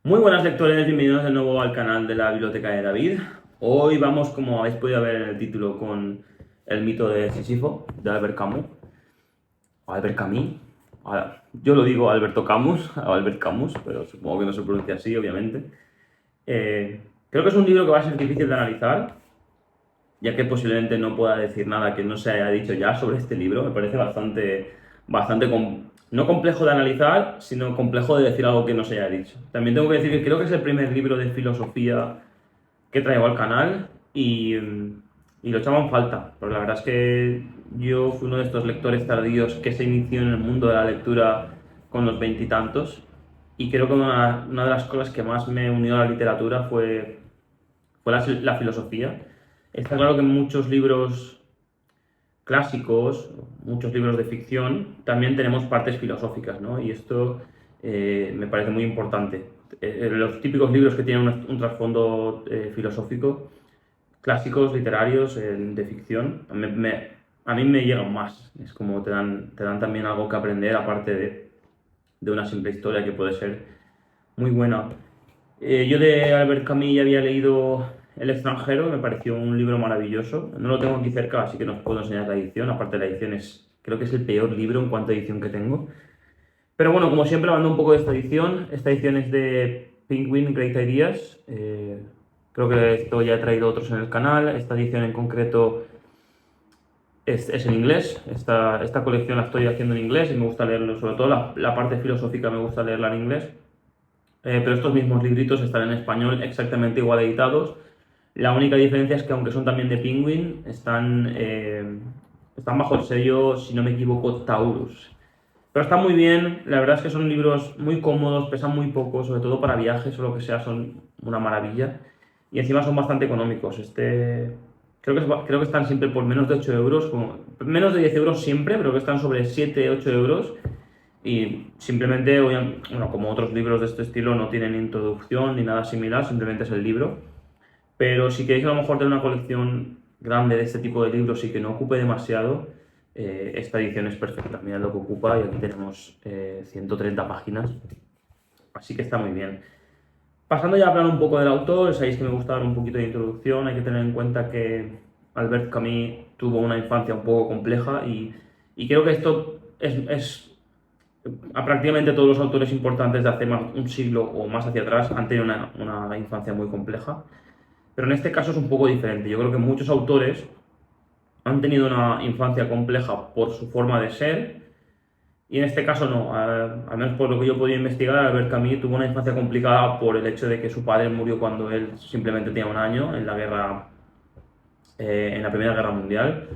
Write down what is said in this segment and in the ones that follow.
Muy buenas lectores, bienvenidos de nuevo al canal de la Biblioteca de David. Hoy vamos, como habéis podido ver en el título, con el mito de Sísifo, de Albert Camus. O Albert Camus. Yo lo digo Alberto Camus, o Albert Camus, pero supongo que no se pronuncia así, obviamente. Creo que es un libro que va a ser difícil de analizar, ya que posiblemente no pueda decir nada que no se haya dicho ya sobre este libro. Me parece no complejo de analizar, sino complejo de decir algo que no se haya dicho. También tengo que decir que creo que es el primer libro de filosofía que traigo al canal y lo echaba en falta, pero la verdad es que yo fui uno de estos lectores tardíos que se inició en el mundo de la lectura con los veintitantos y creo que una de las cosas que más me unió a la literatura fue la filosofía. Está claro que muchos libros clásicos, muchos libros de ficción, también tenemos partes filosóficas, ¿no? Y esto me parece muy importante. Los típicos libros que tienen un trasfondo filosófico, clásicos, literarios, de ficción, a mí me llegan más. Es como te dan también algo que aprender, aparte de una simple historia que puede ser muy buena. Yo de Albert Camus ya había leído El extranjero, me pareció un libro maravilloso. No lo tengo aquí cerca, así que no os puedo enseñar la edición. Aparte, la edición creo que es el peor libro en cuanto a edición que tengo. Pero bueno, como siempre, hablando un poco de esta edición. Esta edición es de Penguin Great Ideas. Creo que esto ya he traído otros en el canal. Esta edición en concreto es en inglés. Esta colección la estoy haciendo en inglés y me gusta leerlo, sobre todo la parte filosófica me gusta leerla en inglés. Pero estos mismos libritos están en español exactamente igual editados. La única diferencia es que, aunque son también de Penguin, están bajo el sello, si no me equivoco, Taurus. Pero está muy bien, la verdad es que son libros muy cómodos, pesan muy poco, sobre todo para viajes o lo que sea, son una maravilla. Y encima son bastante económicos. Creo que están siempre por menos de 8 euros, menos de 10 euros siempre, pero que están sobre 7, 8 euros. Y simplemente, bueno, como otros libros de este estilo, no tienen introducción ni nada similar, simplemente es el libro. Pero si queréis a lo mejor tener una colección grande de este tipo de libros y que no ocupe demasiado, esta edición es perfecta. Mirad lo que ocupa y aquí tenemos 130 páginas, así que está muy bien. Pasando ya a hablar un poco del autor, sabéis que me gusta dar un poquito de introducción. Hay que tener en cuenta que Albert Camus tuvo una infancia un poco compleja y creo que esto es a prácticamente todos los autores importantes de hace un siglo o más hacia atrás han tenido una infancia muy compleja. Pero en este caso es un poco diferente. Yo creo que muchos autores han tenido una infancia compleja por su forma de ser, y en este caso no. Al menos por lo que yo he podido investigar, Albert Camus tuvo una infancia complicada por el hecho de que su padre murió cuando él simplemente tenía un año en en la Primera Guerra Mundial.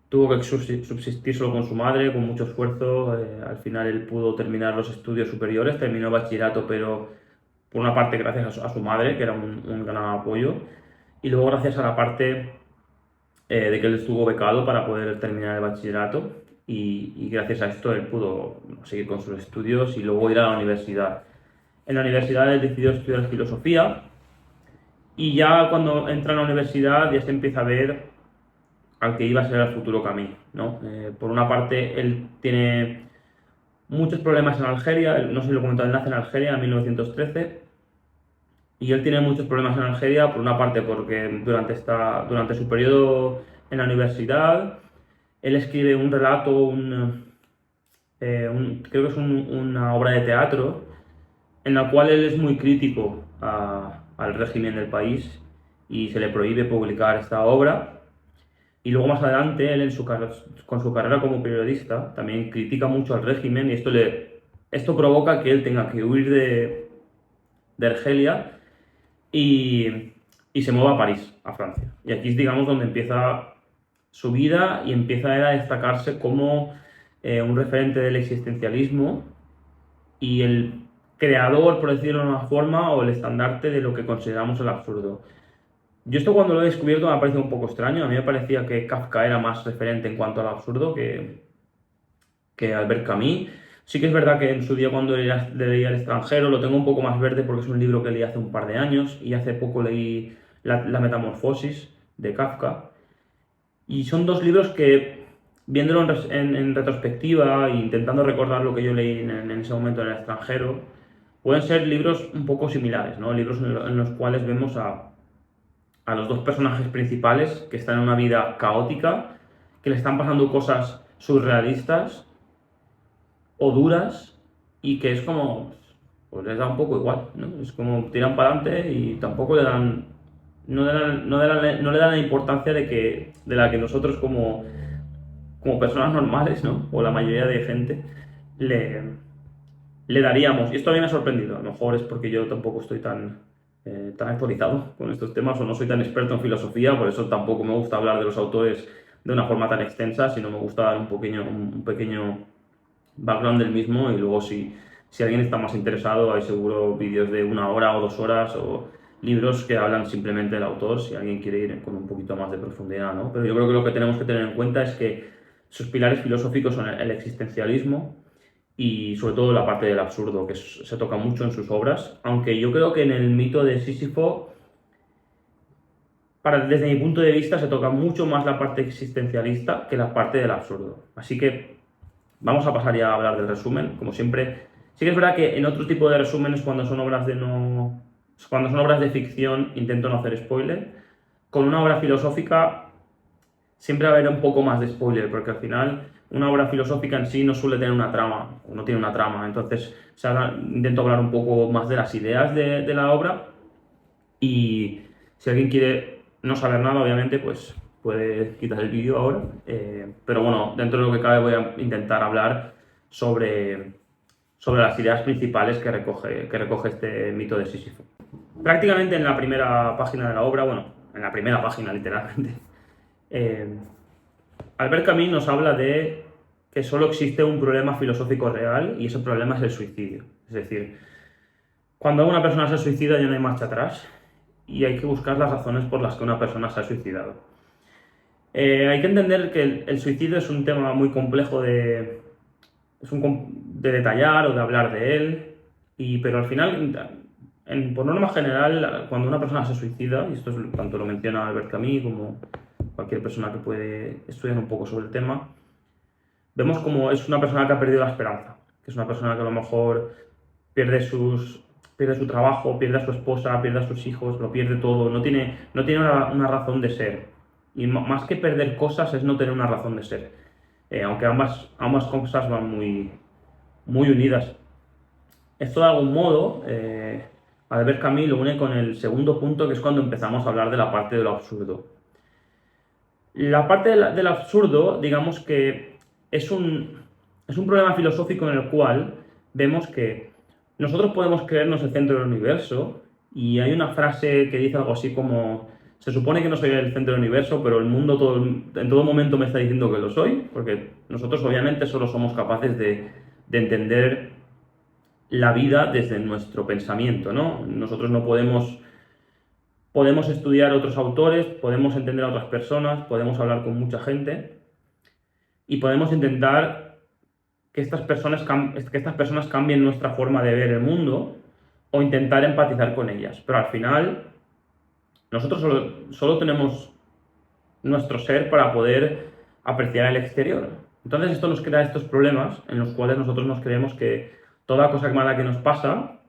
Tuvo que subsistir solo con su madre, con mucho esfuerzo. Al final él pudo terminar los estudios superiores, terminó bachillerato, pero por una parte gracias a su madre, que era un gran apoyo, y luego gracias a la parte de que él estuvo becado para poder terminar el bachillerato, y gracias a esto él pudo seguir con sus estudios y luego ir a la universidad. En la universidad él decidió estudiar filosofía, y ya cuando entra en la universidad ya se empieza a ver al que iba a ser el futuro Camus, ¿no? Por una parte, él tiene muchos problemas en Algeria. No sé si lo he comentado, él nace en Algeria en 1913, y él tiene muchos problemas en Algeria, por una parte porque durante su periodo en la universidad, él escribe un relato, creo que es una obra de teatro, en la cual él es muy crítico al régimen del país y se le prohíbe publicar esta obra. Y luego más adelante, él con su carrera como periodista también critica mucho al régimen, y esto provoca que él tenga que huir de Argelia y, y se mueva a París, a Francia. Y aquí es, digamos, donde empieza su vida y empieza a destacarse como un referente del existencialismo y el creador, por decirlo de una forma, o el estandarte de lo que consideramos el absurdo. Yo esto, cuando lo he descubierto, me ha parecido un poco extraño. A mí me parecía que Kafka era más referente en cuanto al absurdo que Albert Camus. Sí que es verdad que en su día, cuando leía El extranjero, lo tengo un poco más verde porque es un libro que leí hace un par de años, y hace poco leí La Metamorfosis de Kafka. Y son dos libros que, viéndolo en retrospectiva e intentando recordar lo que yo leí en ese momento en El extranjero, pueden ser libros un poco similares, ¿no? Libros en los cuales vemos a los dos personajes principales que están en una vida caótica, que le están pasando cosas surrealistas o duras y que es como, pues les da un poco igual, ¿no? Es como tiran para adelante y tampoco le dan, no le dan la importancia de la que nosotros como personas normales, ¿no? O la mayoría de gente le, le daríamos. Y esto a mí me ha sorprendido. A lo mejor es porque yo tampoco estoy tan actualizado con estos temas o no soy tan experto en filosofía, por eso tampoco me gusta hablar de los autores de una forma tan extensa, sino me gusta dar un pequeño background del mismo y luego si alguien está más interesado hay seguro vídeos de 1 hora o 2 horas o libros que hablan simplemente del autor si alguien quiere ir con un poquito más de profundidad, ¿no? Pero yo creo que lo que tenemos que tener en cuenta es que sus pilares filosóficos son el existencialismo y sobre todo la parte del absurdo, que se toca mucho en sus obras, aunque yo creo que en el mito de Sísifo, desde mi punto de vista, se toca mucho más la parte existencialista que la parte del absurdo. Así que vamos a pasar ya a hablar del resumen, como siempre. Sí que es verdad que en otro tipo de resúmenes, cuando son obras de ficción, intento no hacer spoiler. Con una obra filosófica siempre va a haber un poco más de spoiler, porque al final una obra filosófica en sí no suele tener una trama, o no tiene una trama. Entonces intento hablar un poco más de las ideas de la obra y si alguien quiere no saber nada, obviamente, pues puede quitar el vídeo ahora. Pero bueno, dentro de lo que cabe voy a intentar hablar sobre las ideas principales que recoge este mito de Sísifo. Prácticamente en la primera página de la obra, bueno, en la primera página literalmente, Albert Camus nos habla de que solo existe un problema filosófico real y ese problema es el suicidio. Es decir, cuando una persona se suicida ya no hay marcha atrás y hay que buscar las razones por las que una persona se ha suicidado. Hay que entender que el suicidio es un tema muy complejo de detallar o de hablar de él, pero al final, por norma general, cuando una persona se suicida, y esto es tanto lo menciona Albert Camus como cualquier persona que puede estudiar un poco sobre el tema, vemos como es una persona que ha perdido la esperanza, que es una persona que a lo mejor pierde su trabajo, pierde a su esposa, pierde a sus hijos, lo pierde todo, no tiene una razón de ser. Y más que perder cosas es no tener una razón de ser. Aunque ambas cosas van muy, muy unidas. Esto de algún modo, Albert Camus lo une con el segundo punto, que es cuando empezamos a hablar de la parte de lo absurdo. La parte del absurdo, digamos que es un problema filosófico en el cual vemos que nosotros podemos creernos el centro del universo y hay una frase que dice algo así como: se supone que no soy el centro del universo, pero el mundo en todo momento me está diciendo que lo soy, porque nosotros obviamente solo somos capaces de entender la vida desde nuestro pensamiento, ¿no? Nosotros no podemos estudiar a otros autores, podemos entender a otras personas, podemos hablar con mucha gente y podemos intentar que estas personas cambien nuestra forma de ver el mundo o intentar empatizar con ellas. Pero al final, nosotros solo tenemos nuestro ser para poder apreciar el exterior. Entonces esto nos crea estos problemas en los cuales nosotros nos creemos que toda cosa mala que nos pasa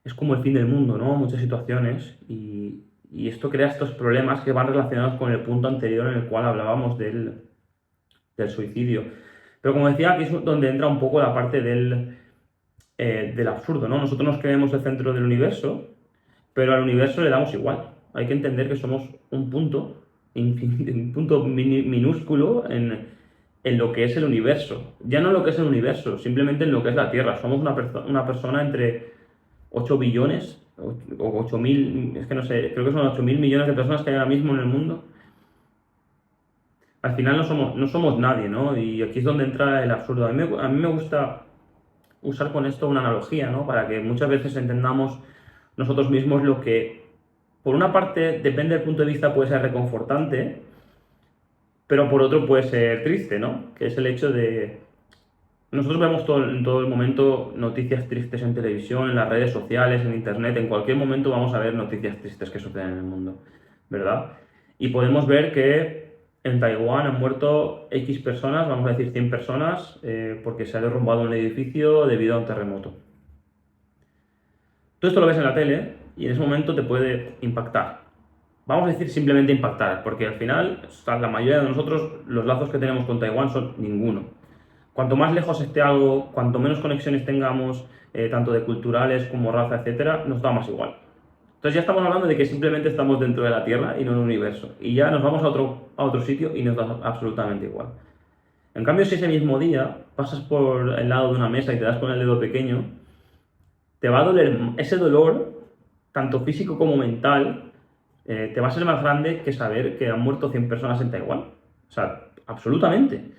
es como el fin del mundo, ¿no? Muchas situaciones y esto crea estos problemas que van relacionados con el punto anterior en el cual hablábamos del suicidio. Pero como decía, aquí es donde entra un poco la parte del absurdo, ¿no? Nosotros nos creemos el centro del universo, pero al universo le damos igual. Hay que entender que somos un punto, un punto minúsculo en lo que es el universo. Ya no en lo que es el universo, simplemente en lo que es la Tierra. Somos una persona entre 8 billones o 8.000, es que no sé, creo que son 8.000 millones de personas que hay ahora mismo en el mundo. Al final no somos nadie, ¿no? Y aquí es donde entra el absurdo. A mí me gusta usar con esto una analogía, ¿no? Para que muchas veces entendamos nosotros mismos lo que, por una parte, depende del punto de vista, puede ser reconfortante, pero por otro puede ser triste, ¿no? Que es el hecho de... Nosotros vemos en todo el momento noticias tristes en televisión, en las redes sociales, en internet, en cualquier momento vamos a ver noticias tristes que suceden en el mundo, ¿verdad? Y podemos ver que en Taiwán han muerto X personas, vamos a decir 100 personas, porque se ha derrumbado un edificio debido a un terremoto. Tú esto lo ves en la tele y en ese momento te puede impactar. Vamos a decir simplemente impactar, porque al final, la mayoría de nosotros, los lazos que tenemos con Taiwán son ninguno. Cuanto más lejos esté algo, cuanto menos conexiones tengamos, tanto de culturales como raza, etcétera, nos da más igual. Entonces ya estamos hablando de que simplemente estamos dentro de la Tierra y no en el universo. Y ya nos vamos a otro sitio y nos da absolutamente igual. En cambio, si ese mismo día pasas por el lado de una mesa y te das con el dedo pequeño, te va a doler ese dolor, tanto físico como mental, te va a ser más grande que saber que han muerto 100 personas en Taiwán. O sea, absolutamente.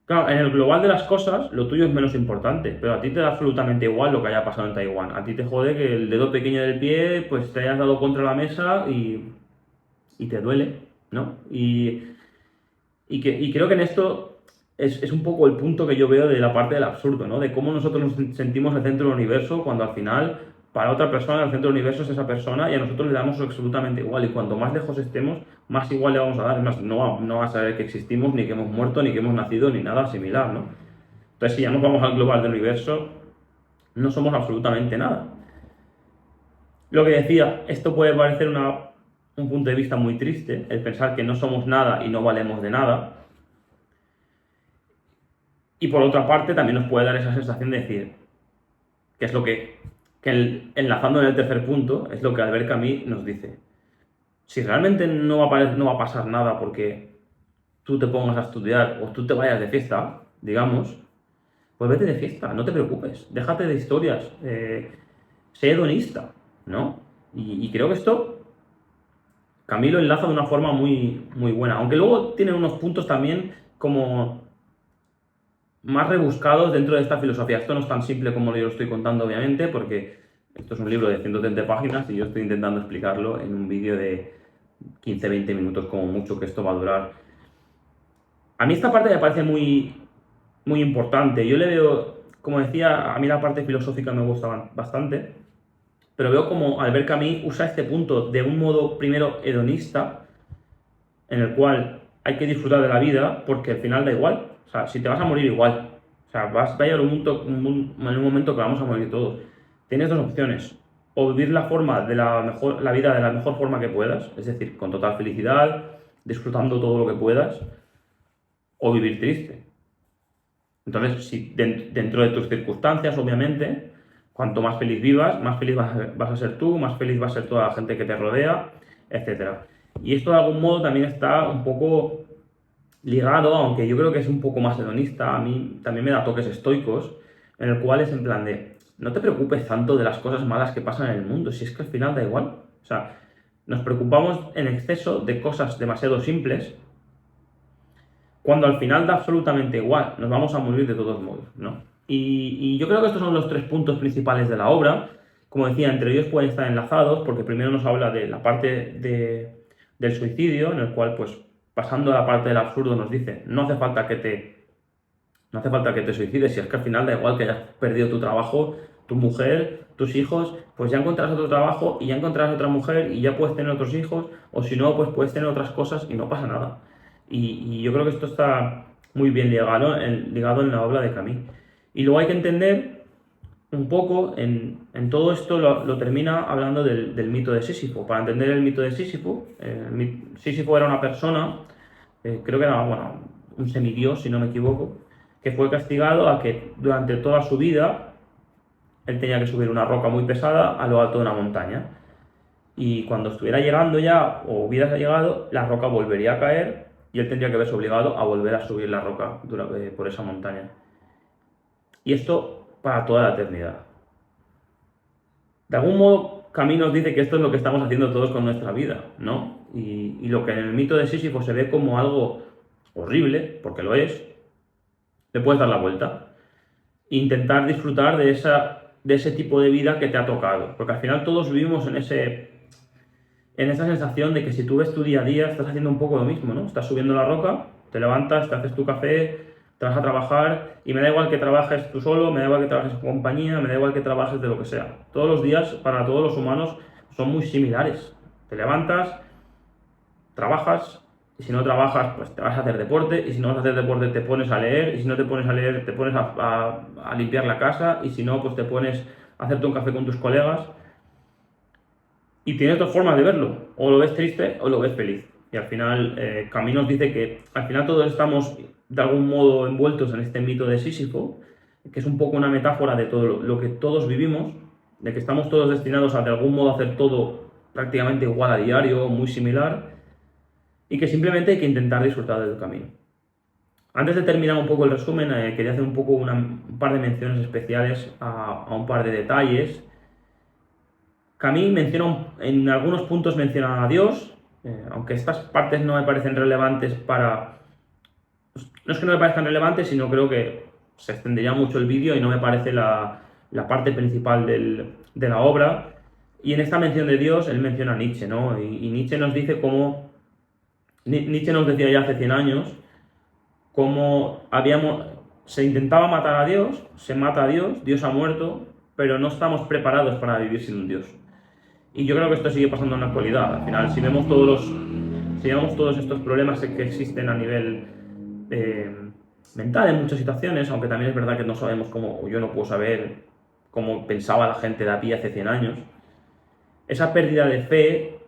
Claro, en el global de las cosas, lo tuyo es menos importante, pero a ti te da absolutamente igual lo que haya pasado en Taiwán. A ti te jode que el dedo pequeño del pie, pues te hayas dado contra la mesa y te duele, ¿no? Y creo que en esto es un poco el punto que yo veo de la parte del absurdo, ¿no? De cómo nosotros nos sentimos el centro del universo cuando al final, para otra persona, el centro del universo es esa persona y a nosotros le damos absolutamente igual. Y cuanto más lejos estemos, más igual le vamos a dar. Es más, no va a saber que existimos, ni que hemos muerto, ni que hemos nacido, ni nada similar, ¿no? Entonces, si ya nos vamos al global del universo, no somos absolutamente nada. Lo que decía, esto puede parecer un punto de vista muy triste, el pensar que no somos nada y no valemos de nada. Y por otra parte, también nos puede dar esa sensación de decir, que es lo enlazando en el tercer punto, es lo que Albert Camus nos dice. Si realmente no va a pasar nada porque tú te pongas a estudiar o tú te vayas de fiesta, digamos, pues vete de fiesta, no te preocupes, déjate de historias, sé hedonista, ¿no? Y creo que esto Camus lo enlaza de una forma muy, muy buena, aunque luego tiene unos puntos también como más rebuscados dentro de esta filosofía. Esto no es tan simple como yo lo estoy contando, obviamente, porque esto es un libro de 130 páginas y yo estoy intentando explicarlo en un vídeo de 15-20 minutos como mucho que esto va a durar. A mí esta parte me parece muy, muy importante. Yo le veo, como decía, a mí la parte filosófica me gusta bastante, pero veo como Albert Camus usa este punto de un modo primero hedonista, en el cual hay que disfrutar de la vida porque al final da igual. O sea, si te vas a morir igual. O sea, va a llegar en un momento que vamos a morir todos. Tienes dos opciones. O vivir la vida de la mejor forma que puedas, es decir, con total felicidad, disfrutando todo lo que puedas, o vivir triste. Entonces, si dentro de tus circunstancias, obviamente, cuanto más feliz vivas, más feliz vas a ser tú, más feliz va a ser toda la gente que te rodea, etcétera. Y esto de algún modo también está un poco ligado, aunque yo creo que es un poco más hedonista, a mí también me da toques estoicos, en el cual es en plan de, no te preocupes tanto de las cosas malas que pasan en el mundo, si es que al final da igual. O sea, nos preocupamos en exceso de cosas demasiado simples, cuando al final da absolutamente igual, nos vamos a morir de todos modos, ¿no? Y yo creo que estos son los tres puntos principales de la obra. Como decía, entre ellos pueden estar enlazados, porque primero nos habla de la parte del suicidio, en el cual, pues, pasando a la parte del absurdo, nos dice, no hace falta que te suicides, si es que al final da igual que hayas perdido tu trabajo, tu mujer, tus hijos, pues ya encontrarás otro trabajo y ya encontrarás otra mujer y ya puedes tener otros hijos, o si no, pues puedes tener otras cosas y no pasa nada. Y yo creo que esto está muy bien ligado en la obra de Camus. Y luego hay que entender un poco, en todo esto lo termina hablando del mito de Sísifo. Para entender el mito de Sísifo, Sísifo era una persona, creo que era un semidios, si no me equivoco, que fue castigado a que durante toda su vida él tenía que subir una roca muy pesada a lo alto de una montaña. Y cuando estuviera llegando ya, o hubiera llegado, la roca volvería a caer y él tendría que verse obligado a volver a subir la roca por esa montaña. Y esto para toda la eternidad. De algún modo, Camus nos dice que esto es lo que estamos haciendo todos con nuestra vida, ¿no? Y lo que en el mito de Sísifo se ve como algo horrible, porque lo es, le puedes dar la vuelta. E intentar disfrutar de ese tipo de vida que te ha tocado. Porque al final todos vivimos en esa sensación de que si tú ves tu día a día, estás haciendo un poco lo mismo, ¿no? Estás subiendo la roca, te levantas, te haces tu café, te vas a trabajar y me da igual que trabajes tú solo, me da igual que trabajes en compañía, me da igual que trabajes de lo que sea. Todos los días, para todos los humanos, son muy similares. Te levantas, trabajas, y si no trabajas, pues te vas a hacer deporte, y si no vas a hacer deporte te pones a leer, y si no te pones a leer te pones a limpiar la casa, y si no, pues te pones hacerte un café con tus colegas. Y tienes dos formas de verlo, o lo ves triste o lo ves feliz. Y al final, Camus nos dice que al final todos estamos de algún modo envueltos en este mito de Sísifo, que es un poco una metáfora de todo lo que todos vivimos, de que estamos todos destinados a de algún modo hacer todo prácticamente igual a diario, muy similar, y que simplemente hay que intentar disfrutar del camino. Antes de terminar un poco el resumen, quería hacer un poco un par de menciones especiales a un par de detalles. Camus menciona, en algunos puntos menciona a Dios, aunque estas partes no me parecen relevantes para... No es que no me parezcan relevantes, sino creo que se extendería mucho el vídeo y no me parece la parte principal de la obra. Y en esta mención de Dios, él menciona a Nietzsche, ¿no? Y Nietzsche nos dice cómo... Nietzsche nos decía ya hace 100 años cómo se intentaba matar a Dios, se mata a Dios, Dios ha muerto, pero no estamos preparados para vivir sin un Dios. Y yo creo que esto sigue pasando en la actualidad. Al final, si vemos todos estos problemas que existen a nivel mental en muchas situaciones, aunque también es verdad que no sabemos cómo, o yo no puedo saber cómo pensaba la gente de a pie hace 100 años, esa pérdida de fe,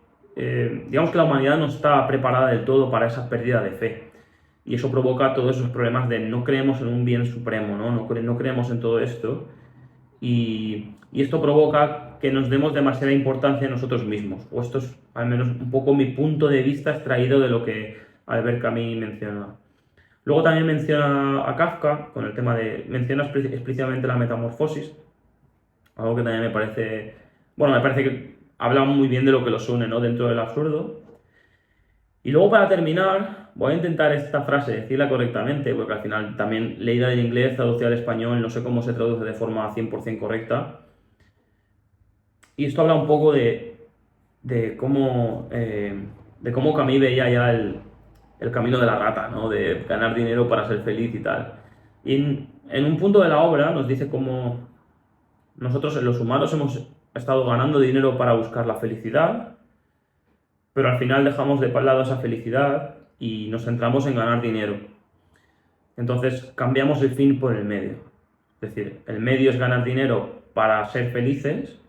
digamos que la humanidad no está preparada del todo para esa pérdida de fe. Y eso provoca todos esos problemas de no creemos en un bien supremo, no creemos en todo esto. Y esto provoca que nos demos demasiada importancia a nosotros mismos. O esto es al menos un poco mi punto de vista extraído de lo que Albert Camus menciona. Luego también menciona a Kafka, con el tema menciona explícitamente la metamorfosis, algo que también me parece que habla muy bien de lo que los une, ¿no? Dentro del absurdo. Y luego, para terminar, voy a intentar esta frase decirla correctamente, porque al final también leída del inglés, traducida al español, no sé cómo se traduce de forma 100% correcta. Y esto habla un poco de cómo Camus veía ya el camino de la rata, ¿no? De ganar dinero para ser feliz y tal. Y en un punto de la obra nos dice cómo nosotros, los humanos, hemos estado ganando dinero para buscar la felicidad, pero al final dejamos de lado esa felicidad y nos centramos en ganar dinero. Entonces cambiamos el fin por el medio. Es decir, el medio es ganar dinero para ser felices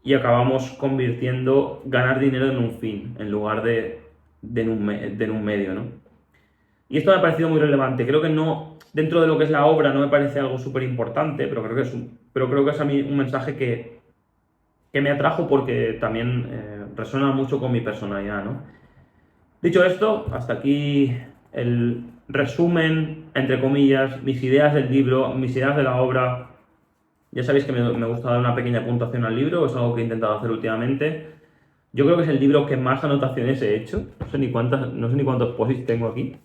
y acabamos convirtiendo ganar dinero en un fin, en lugar de en un medio, ¿no? Y esto me ha parecido muy relevante. Creo que no, dentro de lo que es la obra, no me parece algo súper importante, pero creo que es a mí un mensaje que me atrajo porque también resuena mucho con mi personalidad, ¿no? Dicho esto, hasta aquí el resumen, entre comillas, mis ideas del libro, mis ideas de la obra. Ya sabéis que me gusta dar una pequeña puntuación al libro, es algo que he intentado hacer últimamente. Yo creo que es el libro que más anotaciones he hecho, no sé ni cuántos posits tengo aquí.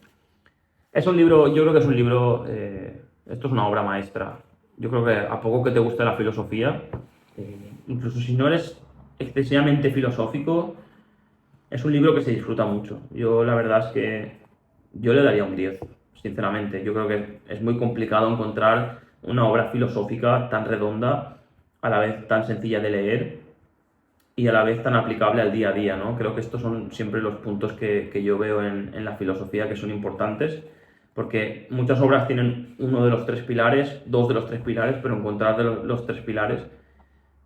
Es un libro, yo creo que es un libro, esto es una obra maestra. Yo creo que a poco que te guste la filosofía, incluso si no eres excesivamente filosófico, es un libro que se disfruta mucho. Yo la verdad es que yo le daría un 10, sinceramente. Yo creo que es muy complicado encontrar una obra filosófica tan redonda, a la vez tan sencilla de leer y a la vez tan aplicable al día a día, ¿no? Creo que estos son siempre los puntos que yo veo en la filosofía que son importantes, porque muchas obras tienen uno de los tres pilares, dos de los tres pilares, pero encontrar los tres pilares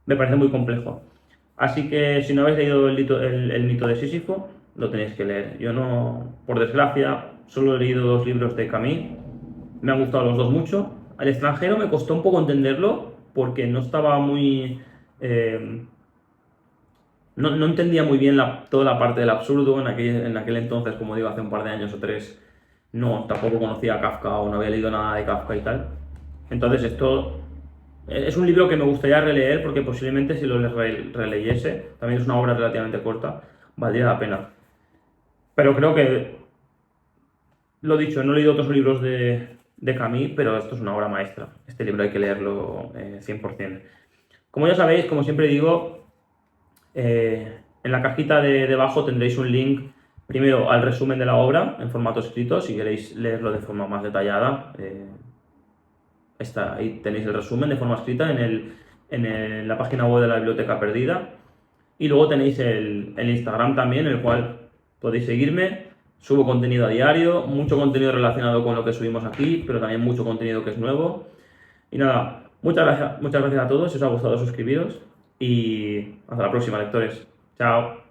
me parece muy complejo. Así que si no habéis leído el mito de Sísifo, lo tenéis que leer. Yo no, por desgracia, solo he leído 2 libros de Camus. Me han gustado los dos mucho. Al extranjero me costó un poco entenderlo porque no estaba muy... no entendía muy bien toda la parte del absurdo. En aquel entonces, como digo, hace un par de años o 3, tampoco conocía a Kafka o no había leído nada de Kafka y tal. Entonces esto... Es un libro que me gustaría releer porque posiblemente si lo releyese, también es una obra relativamente corta, valdría la pena. Pero creo que, lo dicho, no he leído otros libros de Camus, pero esto es una obra maestra. Este libro hay que leerlo 100%. Como ya sabéis, como siempre digo, en la cajita de debajo tendréis un link primero al resumen de la obra en formato escrito, si queréis leerlo de forma más detallada. Ahí tenéis el resumen de forma escrita en la página web de la Biblioteca Perdida. Y luego tenéis el Instagram también, en el cual podéis seguirme. Subo contenido a diario, mucho contenido relacionado con lo que subimos aquí, pero también mucho contenido que es nuevo. Y nada, Muchas gracias a todos, si os ha gustado suscribiros y hasta la próxima, lectores. Chao.